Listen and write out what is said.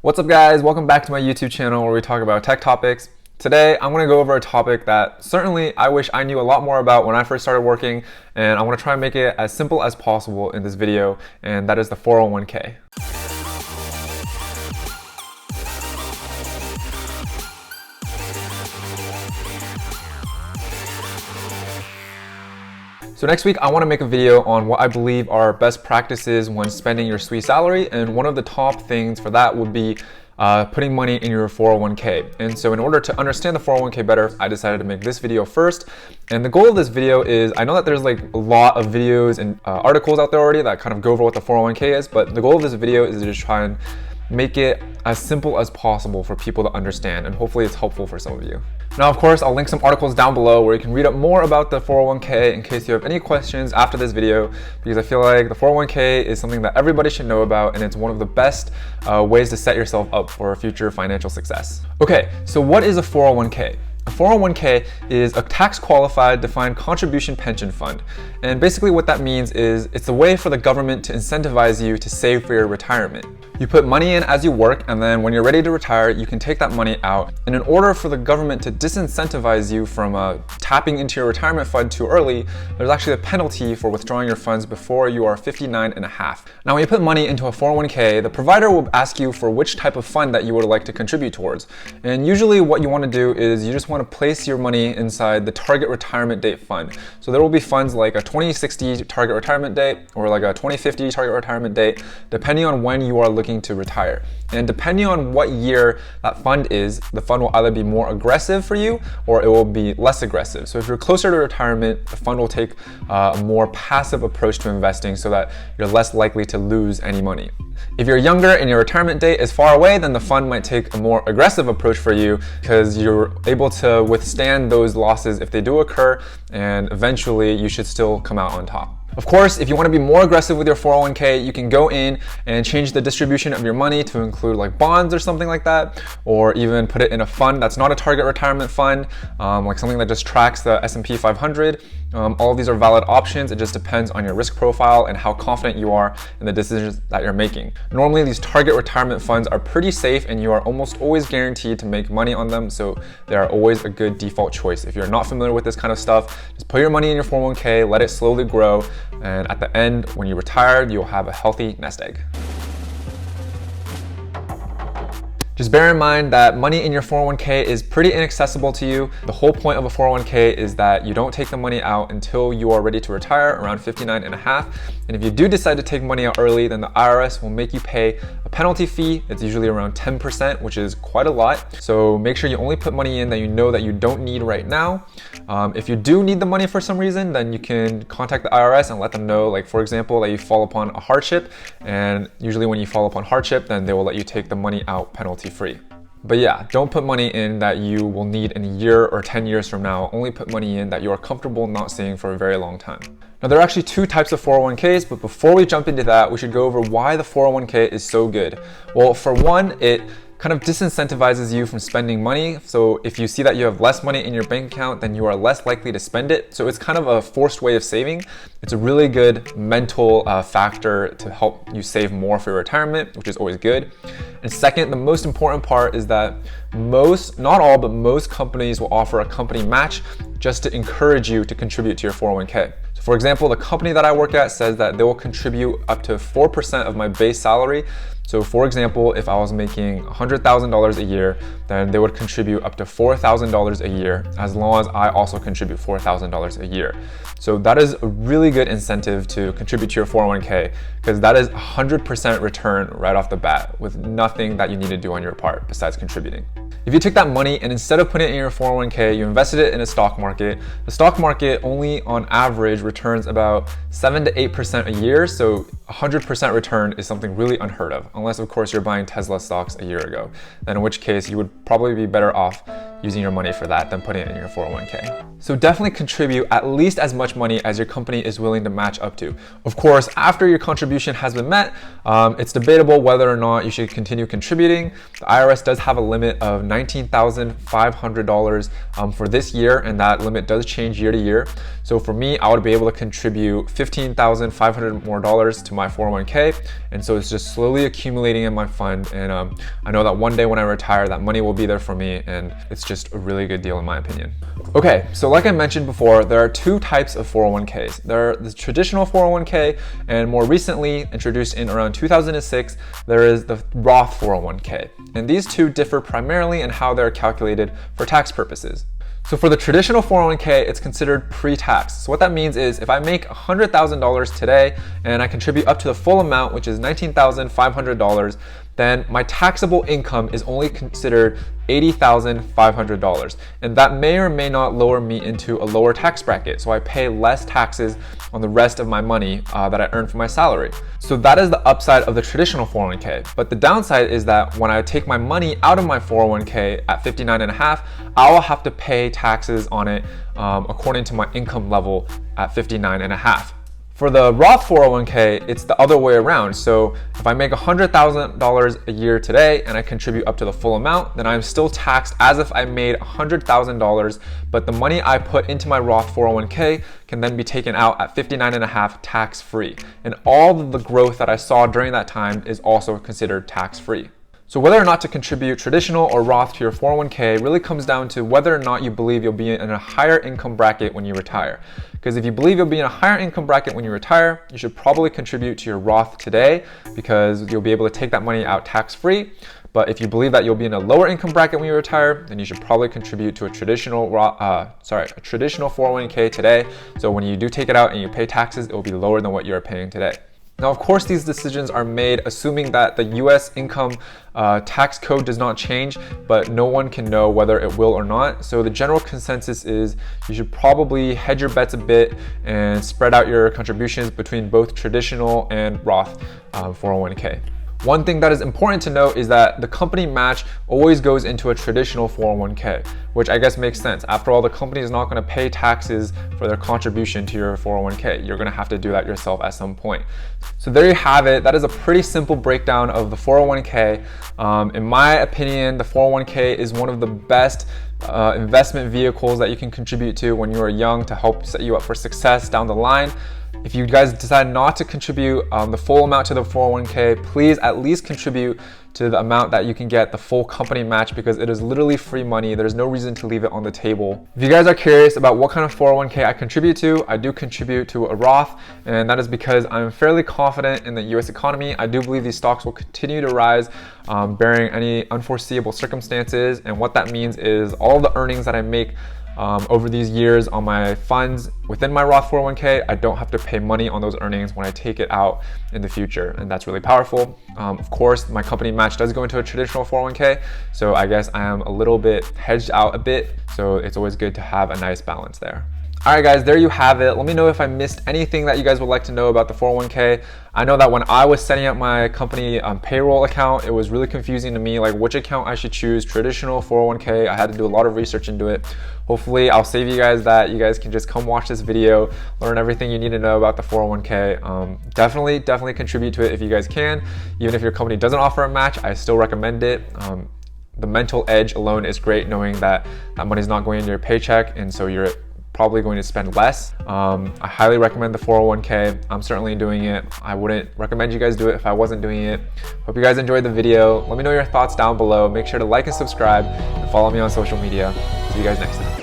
What's up guys, welcome back to my YouTube channel where we talk about tech topics. Today I'm going to go over a topic that certainly I wish I knew a lot more about when I first started working, and I want to try and make it as simple as possible in this video, and that is the 401k. So next week, I want to make a video on what I believe are best practices when spending your sweet salary, and one of the top things for that would be putting money in your 401k. And so in order to understand the 401k better, I decided to make this video first. And the goal of this video is, I know that there's like a lot of videos and articles out there already that kind of go over what the 401k is, but the goal of this video is to just try and make it as simple as possible for people to understand, and hopefully it's helpful for some of you. Now, of course, I'll link some articles down below where you can read up more about the 401k in case you have any questions after this video, because I feel like the 401k is something that everybody should know about, and it's one of the best ways to set yourself up for future financial success. Okay, so what is a 401k? A 401k is a tax-qualified defined contribution pension fund. And basically what that means is it's a way for the government to incentivize you to save for your retirement. You put money in as you work, and then when you're ready to retire, you can take that money out. And in order for the government to disincentivize you from tapping into your retirement fund too early, there's actually a penalty for withdrawing your funds before you are 59 and a half. Now, when you put money into a 401k, the provider will ask you for which type of fund that you would like to contribute towards. And usually what you want to do is you just want to place your money inside the target retirement date fund. So there will be funds like a 2060 target retirement date or like a 2050 target retirement date, depending on when you are looking to retire. And depending on what year that fund is, the fund will either be more aggressive for you or it will be less aggressive. So if you're closer to retirement, the fund will take a more passive approach to investing so that you're less likely to lose any money. If you're younger and your retirement date is far away, then the fund might take a more aggressive approach for you because you're able to withstand those losses if they do occur, and eventually you should still come out on top. Of course, if you want to be more aggressive with your 401k, you can go in and change the distribution of your money to include like bonds or something like that, or even put it in a fund that's not a target retirement fund, like something that just tracks the S&P 500. All of these are valid options. It just depends on your risk profile and how confident you are in the decisions that you're making. Normally, these target retirement funds are pretty safe and you are almost always guaranteed to make money on them, so they are always a good default choice. If you're not familiar with this kind of stuff, just put your money in your 401k, let it slowly grow, and at the end, when you retire, you'll have a healthy nest egg. Just bear in mind that money in your 401k is pretty inaccessible to you. The whole point of a 401k is that you don't take the money out until you are ready to retire around 59 and a half. And if you do decide to take money out early, then the IRS will make you pay a penalty fee. It's usually around 10%, which is quite a lot. So make sure you only put money in that you know that you don't need right now. If you do need the money for some reason, then you can contact the IRS and let them know, like for example, that you fall upon a hardship. And usually when you fall upon hardship, then they will let you take the money out penalty free. But yeah, don't put money in that you will need in a year or 10 years from now. Only put money in that you are comfortable not seeing for a very long time. Now, there are actually two types of 401ks, but before we jump into that, we should go over why the 401k is so good. Well, for one, it kind of disincentivizes you from spending money. So if you see that you have less money in your bank account, then you are less likely to spend it. So it's kind of a forced way of saving. It's a really good mental factor to help you save more for your retirement, which is always good. And second, the most important part is that not all, but most companies will offer a company match just to encourage you to contribute to your 401k. So for example, the company that I work at says that they will contribute up to 4% of my base salary. So for example, if I was making $100,000 a year, then they would contribute up to $4,000 a year, as long as I also contribute $4,000 a year. So that is a really good incentive to contribute to your 401k, because that is 100% return right off the bat with nothing that you need to do on your part besides contributing. If you took that money and instead of putting it in your 401k, you invested it in a stock market, the stock market only on average returns about 7 to 8% a year. So 100% return is something really unheard of, unless of course you're buying Tesla stocks a year ago, then in which case you would probably be better off using your money for that than putting it in your 401k. So definitely contribute at least as much money as your company is willing to match up to. Of course, after your contribution has been met, it's debatable whether or not you should continue contributing. The IRS does have a limit of $19,500 for this year, and that limit does change year to year. So for me, I would be able to contribute $15,500 more to my 401k, and so it's just slowly accumulating in my fund. And I know that one day when I retire, that money will be there for me, and it's just a really good deal in my opinion. Okay, so like I mentioned before, there are two types of 401ks. There are the traditional 401k, and more recently, introduced in around 2006, there is the Roth 401k. And these two differ primarily in how they're calculated for tax purposes. So for the traditional 401k, it's considered pre-tax. So what that means is if I make $100,000 today and I contribute up to the full amount, which is $19,500, then my taxable income is only considered $80,500. And that may or may not lower me into a lower tax bracket. So I pay less taxes on the rest of my money that I earn from my salary. So that is the upside of the traditional 401k. But the downside is that when I take my money out of my 401k at 59.5, I will have to pay taxes on it according to my income level at 59.5. For the Roth 401k, it's the other way around. So if I make $100,000 a year today and I contribute up to the full amount, then I'm still taxed as if I made $100,000, but the money I put into my Roth 401k can then be taken out at 59.5 tax-free. And all of the growth that I saw during that time is also considered tax-free. So whether or not to contribute traditional or Roth to your 401k really comes down to whether or not you believe you'll be in a higher income bracket when you retire. Because if you believe you'll be in a higher income bracket when you retire, you should probably contribute to your Roth today because you'll be able to take that money out tax-free. But if you believe that you'll be in a lower income bracket when you retire, then you should probably contribute to a traditional 401k today. So when you do take it out and you pay taxes, it will be lower than what you're paying today. Now, of course, these decisions are made assuming that the US income tax code does not change, but no one can know whether it will or not. So the general consensus is you should probably hedge your bets a bit and spread out your contributions between both traditional and Roth 401k. One thing that is important to note is that the company match always goes into a traditional 401k, which I guess makes sense. After all, the company is not going to pay taxes for their contribution to your 401k. You're going to have to do that yourself at some point. So there you have it. That is a pretty simple breakdown of the 401k. In my opinion, the 401k is one of the best investment vehicles that you can contribute to when you are young to help set you up for success down the line. If you guys decide not to contribute the full amount to the 401k, please at least contribute to the amount that you can get the full company match because it is literally free money. There's no reason to leave it on the table. If you guys are curious about what kind of 401k I contribute to, I do contribute to a Roth, and that is because I'm fairly confident in the US economy. I do believe these stocks will continue to rise, barring any unforeseeable circumstances. And what that means is all the earnings that I make over these years on my funds within my Roth 401k, I don't have to pay money on those earnings when I take it out in the future, and that's really powerful. Of course, my company match does go into a traditional 401k, so I guess I am a little bit hedged out a bit, so it's always good to have a nice balance there. All right, guys, there you have it. Let me know if I missed anything that you guys would like to know about the 401k. I know that when I was setting up my company payroll account, it was really confusing to me, like which account I should choose, traditional 401k. I had to do a lot of research into it. Hopefully, I'll save you guys that. You guys can just come watch this video, learn everything you need to know about the 401k. Definitely contribute to it if you guys can. Even if your company doesn't offer a match, I still recommend it. The mental edge alone is great, knowing that that money's not going into your paycheck, and so you're probably going to spend less. I highly recommend the 401k. I'm certainly doing it. I wouldn't recommend you guys do it if I wasn't doing it. Hope you guys enjoyed the video. Let me know your thoughts down below. Make sure to like and subscribe and follow me on social media. See you guys next time.